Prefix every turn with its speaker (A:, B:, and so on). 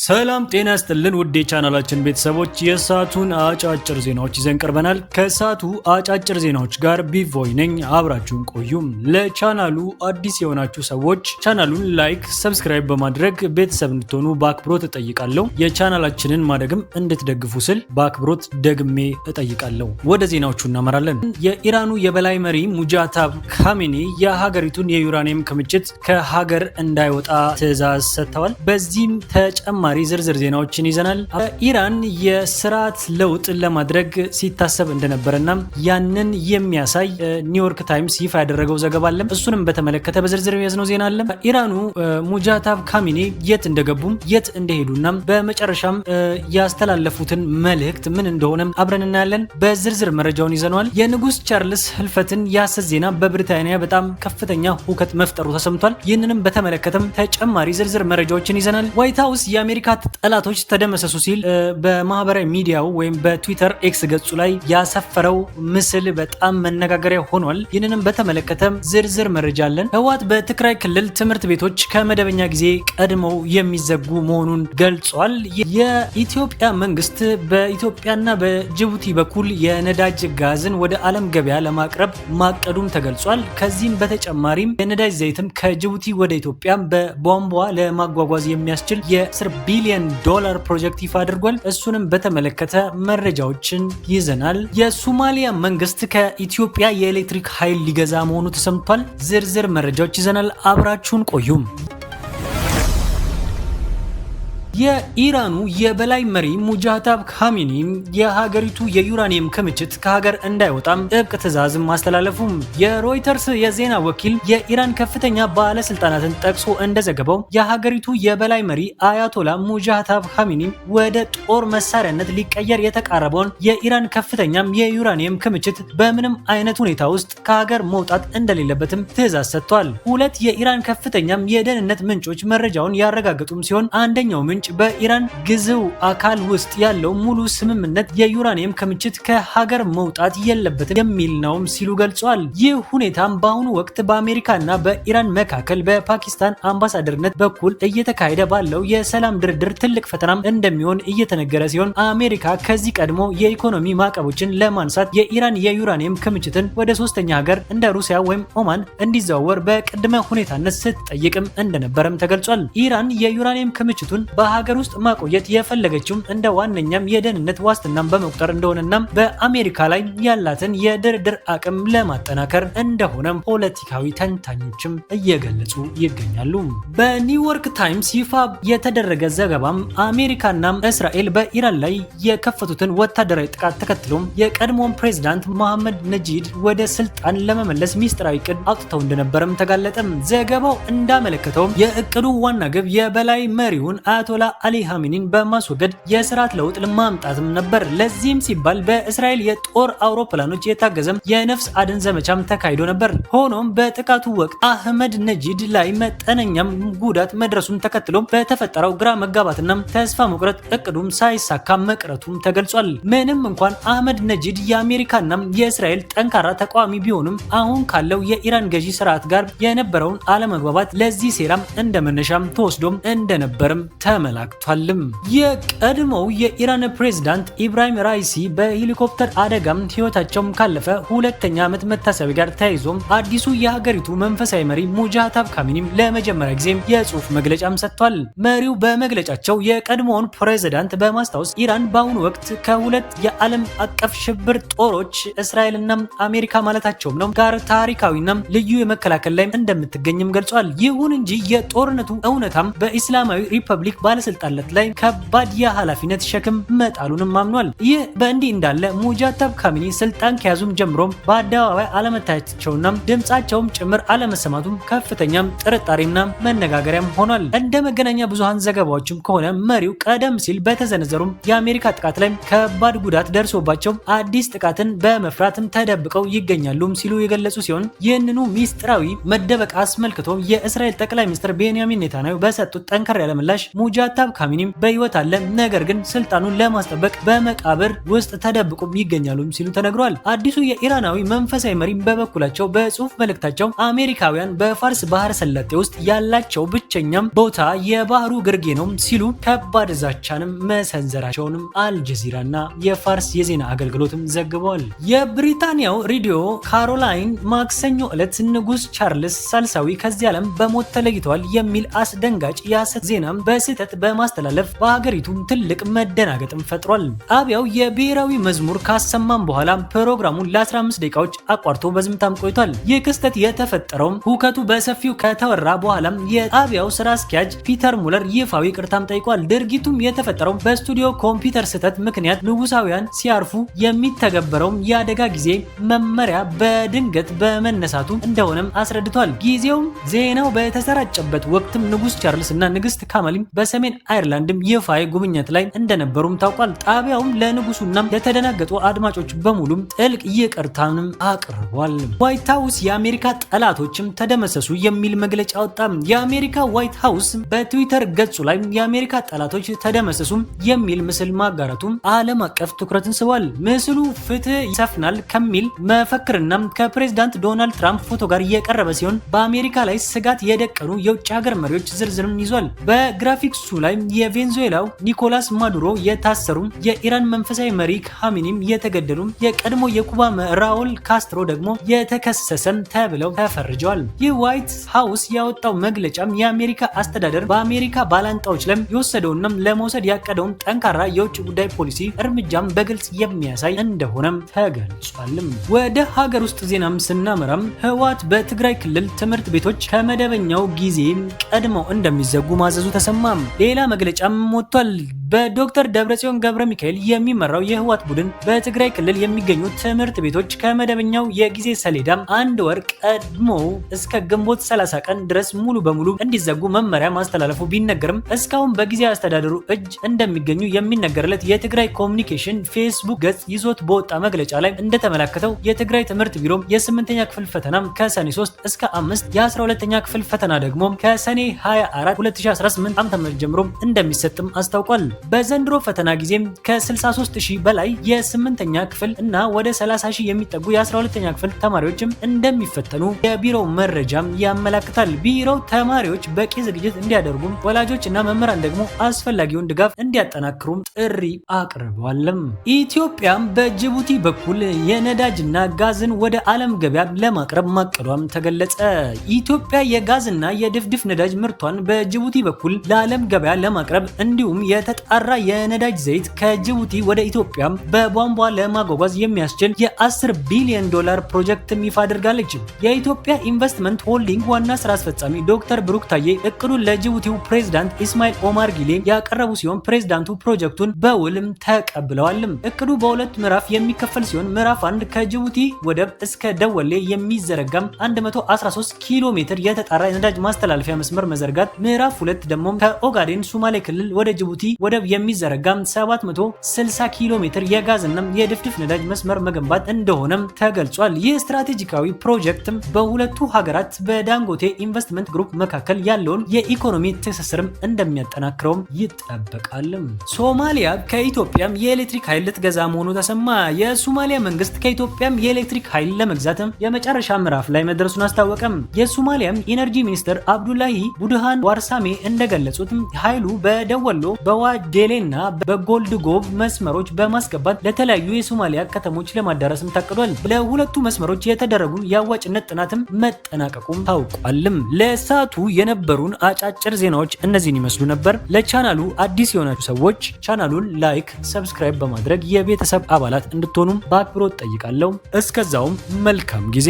A: ሰላም ጤና ይስጥልን ውድ የቻናላችን ቤተሰቦች የሰዓቱን አጫጭር ዜናዎች ይዘን ቀርበናል። ከሰዓቱ አጫጭር ዜናዎች ጋር ቢቮይ ነኝ፣ አብራችሁን ቆዩም። ለቻናሉ አዲስ የሆናችሁ ሰዎች ቻናሉን ላይክ፣ ሰብስክራይብ በማድረግ ቤተሰብ እንድትሆኑ በአክብሮት እጠይቃለሁ። የቻናላችንን ማደግም እንድትደግፉ ስል በአክብሮት ደግሜ እጠይቃለሁ። ወደ ዜናዎቹ እናመራለን። የኢራኑ የበላይ መሪ ሙጃታብ ካሜኒ የሀገሪቱን የዩራኒየም ክምችት ከሀገር እንዳይወጣ ትዕዛዝ ሰጥተዋል። በዚህም ተጨማሪ ዝርዝር ዜናዎችን ይዘናል። ኢራን የስርዓት ለውጥ ለማድረግ ሲታሰብ እንደነበረና ያንን የሚያሳይ ኒውዮርክ ታይምስ ይፋ ያደረገው ዘገባ አለ። እሱንም በተመለከተ በዝርዝር የያዝነው ዜና አለ። ኢራኑ ሙጃታብ ካሜኒ የት እንደገቡም የት እንደሄዱና በመጨረሻም ያስተላለፉትን መልእክት ምን እንደሆነ አብረን እናያለን። በዝርዝር መረጃውን ይዘናል። የንጉስ ቻርልስ ህልፈትን ያሰ ዜና በብሪታንያ በጣም ከፍተኛ ሁከት መፍጠሩ ተሰምቷል። ይህንንም በተመለከተም ተጨማሪ ዝርዝር መረጃዎችን ይዘናል። ዋይት ሃውስ የአሜሪካ ጠላቶች ተደመሰሱ ሲል በማህበራዊ ሚዲያው ወይም በትዊተር ኤክስ ገጹ ላይ ያሰፈረው ምስል በጣም መነጋገሪያ ሆኗል። ይህንንም በተመለከተ ዝርዝር መረጃ አለን። ህወሓት በትግራይ ክልል ትምህርት ቤቶች ከመደበኛ ጊዜ ቀድመው የሚዘጉ መሆኑን ገልጿል። የኢትዮጵያ መንግስት በኢትዮጵያና በጅቡቲ በኩል የነዳጅ ጋዝን ወደ ዓለም ገበያ ለማቅረብ ማቀዱም ተገልጿል። ከዚህም በተጨማሪም የነዳጅ ዘይትም ከጅቡቲ ወደ ኢትዮጵያ በቧንቧ ለማጓጓዝ የሚያስችል የ10 ቢሊዮን ዶላር ፕሮጀክት ይፋ አድርጓል። እሱንም በተመለከተ መረጃዎችን ይዘናል። የሶማሊያ መንግስት ከኢትዮጵያ የኤሌክትሪክ ኃይል ሊገዛ መሆኑ ተሰምቷል። ዝርዝር መረጃዎች ይዘናል። አብራችሁን ቆዩም። የኢራኑ የበላይ መሪ ሙጃታብ ካሜኒ የሀገሪቱ የዩራኒየም ክምችት ከሀገር እንዳይወጣም ጥብቅ ትዕዛዝ ማስተላለፉም የሮይተርስ የዜና ወኪል የኢራን ከፍተኛ ባለስልጣናትን ጠቅሶ እንደዘገበው የሀገሪቱ የበላይ መሪ አያቶላ ሙጃታብ ካሜኒ ወደ ጦር መሳሪያነት ሊቀየር የተቃረበውን የኢራን ከፍተኛም የዩራኒየም ክምችት በምንም አይነት ሁኔታ ውስጥ ከሀገር መውጣት እንደሌለበትም ትዕዛዝ ሰጥቷል። ሁለት የኢራን ከፍተኛም የደህንነት ምንጮች መረጃውን ያረጋገጡም ሲሆን አንደኛው ምንጭ በኢራን ግዙው አካል ውስጥ ያለው ሙሉ ስምምነት የዩራኒየም ክምችት ከሀገር መውጣት የለበትም የሚል ነው ሲሉ ገልጿል። ይህ ሁኔታም በአሁኑ ወቅት በአሜሪካና በኢራን መካከል በፓኪስታን አምባሳደርነት በኩል እየተካሄደ ባለው የሰላም ድርድር ትልቅ ፈተናም እንደሚሆን እየተነገረ ሲሆን አሜሪካ ከዚህ ቀድሞ የኢኮኖሚ ማዕቀቦችን ለማንሳት የኢራን የዩራኒየም ክምችትን ወደ ሶስተኛ ሀገር እንደ ሩሲያ ወይም ኦማን እንዲዘዋወር በቅድመ ሁኔታነት ስትጠይቅም እንደነበረም ተገልጿል። ኢራን የዩራኒየም ክምችቱን ሀገር ውስጥ ማቆየት የፈለገችውም እንደ ዋነኛም የደህንነት ዋስትናም በመቁጠር እንደሆነና በአሜሪካ ላይ ያላትን የድርድር አቅም ለማጠናከር እንደሆነም ፖለቲካዊ ተንታኞችም እየገለጹ ይገኛሉ። በኒውዮርክ ታይምስ ይፋ የተደረገ ዘገባም አሜሪካና እስራኤል በኢራን ላይ የከፈቱትን ወታደራዊ ጥቃት ተከትሎም የቀድሞውን ፕሬዝዳንት መሐመድ ነጂድ ወደ ስልጣን ለመመለስ ሚስጥራዊ እቅድ አውጥተው እንደነበረም ተጋለጠም። ዘገባው እንዳመለከተውም የእቅዱ ዋና ግብ የበላይ መሪውን አያቶላ አሊ ኻሜኒን በማስወገድ የስርዓት ለውጥ ለማምጣትም ነበር። ለዚህም ሲባል በእስራኤል የጦር አውሮፕላኖች የታገዘም የነፍስ አድን ዘመቻም ተካሂዶ ነበር። ሆኖም በጥቃቱ ወቅት አህመድ ነጂድ ላይ መጠነኛም ጉዳት መድረሱን ተከትሎ በተፈጠረው ግራ መጋባትና ተስፋ መቁረጥ እቅዱም ሳይሳካ መቅረቱም ተገልጿል። ምንም እንኳን አህመድ ነጂድ የአሜሪካና የእስራኤል ጠንካራ ተቃዋሚ ቢሆኑም አሁን ካለው የኢራን ገዢ ስርዓት ጋር የነበረውን አለመግባባት ለዚህ ሴራም እንደመነሻም ተወስዶም እንደነበርም ተመላክቷል። የቀድሞው የኢራን ፕሬዝዳንት ኢብራሂም ራይሲ በሄሊኮፕተር አደጋም ህይወታቸውም ካለፈ ሁለተኛ ዓመት መታሰቢያ ጋር ተያይዞም አዲሱ የሀገሪቱ መንፈሳዊ መሪ ሙጃታብ ካሜኒ ለመጀመሪያ ጊዜም የጽሁፍ መግለጫም ሰጥቷል። መሪው በመግለጫቸው የቀድሞውን ፕሬዝዳንት በማስታወስ ኢራን በአሁኑ ወቅት ከሁለት የዓለም አቀፍ ሽብር ጦሮች እስራኤልና አሜሪካ ማለታቸውም ነው ጋር ታሪካዊና ልዩ የመከላከል ላይ እንደምትገኝም ገልጿል። ይሁን እንጂ የጦርነቱ እውነታም በኢስላማዊ ሪፐብሊክ ባለስልጣናት ላይ ከባድ የኃላፊነት ሸክም መጣሉንም አምኗል። ይህ በእንዲህ እንዳለ ሙጃታብ ካሜኒ ስልጣን ከያዙም ጀምሮም በአደባባይ አለመታየታቸውና ድምጻቸውም ጭምር አለመሰማቱም ከፍተኛም ጥርጣሬና መነጋገሪያም ሆኗል። እንደ መገናኛ ብዙሃን ዘገባዎችም ከሆነ መሪው ቀደም ሲል በተዘነዘሩም የአሜሪካ ጥቃት ላይ ከባድ ጉዳት ደርሶባቸው አዲስ ጥቃትን በመፍራትም ተደብቀው ይገኛሉም ሲሉ የገለጹ ሲሆን ይህንኑ ሚስጥራዊ መደበቅ አስመልክቶ የእስራኤል ጠቅላይ ሚኒስትር ቤንያሚን ኔታንያሁ በሰጡት ጠንከር ያለ ምላሽ ሙጃ ሙጃታብ ካሚኒም በህይወት አለ፣ ነገር ግን ስልጣኑን ለማስጠበቅ በመቃብር ውስጥ ተደብቆ ይገኛሉ ሲሉ ተነግሯል። አዲሱ የኢራናዊ መንፈሳዊ መሪ በበኩላቸው በጽሁፍ መልእክታቸው አሜሪካውያን በፋርስ ባህረ ሰላጤ ውስጥ ያላቸው ብቸኛም ቦታ የባህሩ ግርጌ ነው ሲሉ ከባድ ዛቻንም መሰንዘራቸውንም አልጀዚራና የፋርስ የዜና አገልግሎትም ዘግበዋል። የብሪታንያው ሬዲዮ ካሮላይን ማክሰኞ ዕለት ንጉስ ቻርልስ ሳልሳዊ ከዚህ ዓለም በሞት ተለይተዋል የሚል አስደንጋጭ የሐሰት ዜናም በስህተት በማስተላለፍ በሀገሪቱ ትልቅ መደናገጥም ፈጥሯል። ጣቢያው የብሔራዊ መዝሙር ካሰማም በኋላ ፕሮግራሙን ለ15 ደቂቃዎች አቋርጦ በዝምታም ቆይቷል። ይህ ክስተት የተፈጠረው ሁከቱ በሰፊው ከተወራ በኋላም የጣቢያው ስራ አስኪያጅ ፒተር ሙለር ይፋዊ ይቅርታም ጠይቋል። ድርጊቱም የተፈጠረው በስቱዲዮ ኮምፒውተር ስህተት ምክንያት ንጉሳውያን ሲያርፉ የሚተገበረው የአደጋ ጊዜ መመሪያ በድንገት በመነሳቱ እንደሆነም አስረድቷል። ጊዜውም ዜናው በተሰራጨበት ወቅትም ንጉስ ቻርልስ እና ንግስት ካማሊም በሰሜን አይርላንድም ይፋዊ ጉብኝት ላይ እንደነበሩም ታውቋል። ጣቢያውም ለንጉሱና ለተደናገጡ አድማጮች በሙሉም ጥልቅ ይቅርታንም አቅርቧል። ዋይት ሃውስ የአሜሪካ ጠላቶችም ተደመሰሱ የሚል መግለጫ ወጣ። የአሜሪካ ዋይት ሃውስ በትዊተር ገጹ ላይ የአሜሪካ ጠላቶች ተደመሰሱ የሚል ምስል ማጋራቱም ዓለም አቀፍ ትኩረትን ስቧል። ምስሉ ፍትህ ይሰፍናል ከሚል መፈክርና ከፕሬዝዳንት ዶናልድ ትራምፕ ፎቶ ጋር እየቀረበ ሲሆን በአሜሪካ ላይ ስጋት የደቀኑ የውጭ ሀገር መሪዎች ዝርዝርም ይዟል። በግራፊክሱ ላይ የቬንዙዌላው ኒኮላስ ማዱሮ የታሰሩ፣ የኢራን መንፈሳዊ መሪ ካሚኒም የተገደሉ፣ የቀድሞ የኩባ ራውል ካስትሮ ደግሞ የተከሰሰም ተብለው ተፈርጀዋል። ይህ ዋይት ሃውስ ያወጣው መግለጫም የአሜሪካ አስተዳደር በአሜሪካ ባላንጣዎች ላይ የወሰደውና ለመውሰድ ያቀደውን ጠንካራ የውጭ ጉዳይ ፖሊሲ እርምጃም በግልጽ የሚያሳይ እንደሆነም ተገልጿል። ወደ ሀገር ውስጥ ዜናም ስናመራም ህወሓት በትግራይ ክልል ትምህርት ቤቶች ከመደበኛው ጊዜ ቀድመው እንደሚዘጉ ማዘዙ ተሰማም። ሌላ መግለጫም ወጥቷል። በዶክተር ደብረጽዮን ገብረ ሚካኤል የሚመራው የህወሓት ቡድን በትግራይ ክልል የሚገኙ ትምህርት ቤቶች ከመደበኛው የጊዜ ሰሌዳ አንድ ወር ቀድሞ እስከ ግንቦት 30 ቀን ድረስ ሙሉ በሙሉ እንዲዘጉ መመሪያ ማስተላለፉ ቢነገርም እስካሁን በጊዜ አስተዳደሩ እጅ እንደሚገኙ የሚነገርለት የትግራይ ኮሚኒኬሽን ፌስቡክ ገጽ ይዞት በወጣ መግለጫ ላይ እንደተመላከተው የትግራይ ትምህርት ቢሮ የ8ኛ ክፍል ፈተናም ከሰኔ 3 እስከ 5 የ12ኛ ክፍል ፈተና ደግሞ ከሰኔ 24 2018 ዓ.ም ጀምሮ እንደሚሰጥም አስታውቋል። በዘንድሮ ፈተና ጊዜም ከ63000 በላይ የ8ኛ ክፍል እና ወደ 30000 የሚጠጉ የ12ኛ ክፍል ተማሪዎችም እንደሚፈተኑ የቢሮው መረጃም ያመለክታል። ቢሮው ተማሪዎች በቂ ዝግጅት እንዲያደርጉም ወላጆችና መምህራን ደግሞ አስፈላጊውን ድጋፍ እንዲያጠናክሩም ጥሪ አቅርበዋል። ኢትዮጵያም በጅቡቲ በኩል የነዳጅና ጋዝን ወደ ዓለም ገበያ ለማቅረብ ማቀዷም ተገለጸ። ኢትዮጵያ የጋዝና የድፍድፍ ነዳጅ ምርቷን በጅቡቲ በኩል ለዓለም ገበያ ለማቅረብ እንዲሁም የተጣራ የነዳጅ ዘይት ከጅቡቲ ወደ ኢትዮጵያ በቧንቧ ለማጓጓዝ የሚያስችል የ10 ቢሊዮን ዶላር ፕሮጀክት ይፋ አድርጋለች። የኢትዮጵያ ኢንቨስትመንት ሆልዲንግ ዋና ስራ አስፈጻሚ ዶክተር ብሩክ ታዬ እቅዱን ለጅቡቲው ፕሬዝዳንት ኢስማኤል ኦማር ጊሌ ያቀረቡ ሲሆን ፕሬዝዳንቱ ፕሮጀክቱን በውልም ተቀብለዋል። እቅዱ በሁለት ምዕራፍ የሚከፈል ሲሆን ምዕራፍ 1 ከጅቡቲ ወደብ እስከ ደወሌ የሚዘረጋም 113 ኪሎ ሜትር የተጣራ የነዳጅ ማስተላለፊያ መስመር መዘርጋት፣ ምዕራፍ 2 ደግሞ ከኦጋዴን ሶማሌ ክልል ወደ ጅቡቲ ወደብ የሚዘረጋም 760 ኪሎ ሜትር የጋዝና የድፍድፍ ነዳጅ መስመር መገንባት እንደሆነም ተገልጿል። ይህ ስትራቴጂካዊ ፕሮጀክትም በሁለቱ ሀገራት በዳንጎቴ ኢንቨስትመንት ግሩፕ መካከል ያለውን የኢኮኖሚ ትስስርም እንደሚያጠናክረውም ይጠበቃል። ሶማሊያ ከኢትዮጵያም የኤሌክትሪክ ኃይል ልትገዛ መሆኑ ተሰማ። የሶማሊያ መንግስት ከኢትዮጵያም የኤሌክትሪክ ኃይል ለመግዛትም የመጨረሻ ምዕራፍ ላይ መድረሱን አስታወቀም። የሶማሊያም ኢነርጂ ሚኒስትር አብዱላሂ ቡድሃን ዋርሳሜ እንደገለጹት ኃይሉ በደወሎ በዋዴሌና በጎልድጎብ መስመሮች በማስገባት ለተለያዩ የሶማሊያ ከተሞች ለማዳረስም ታቅዷል። ለሁለቱ መስመሮች የተደረጉ የአዋጭነት ጥናትም መጠናቀቁም ታውቋልም። ለሰዓቱ የነበሩን አጫጭር ዜናዎች እነዚህን ይመስሉ ነበር። ለቻናሉ አዲስ የሆናችሁ ሰዎች ቻናሉን ላይክ፣ ሰብስክራይብ በማድረግ የቤተሰብ አባላት እንድትሆኑም በአክብሮት ጠይቃለሁ። እስከዛውም መልካም ጊዜ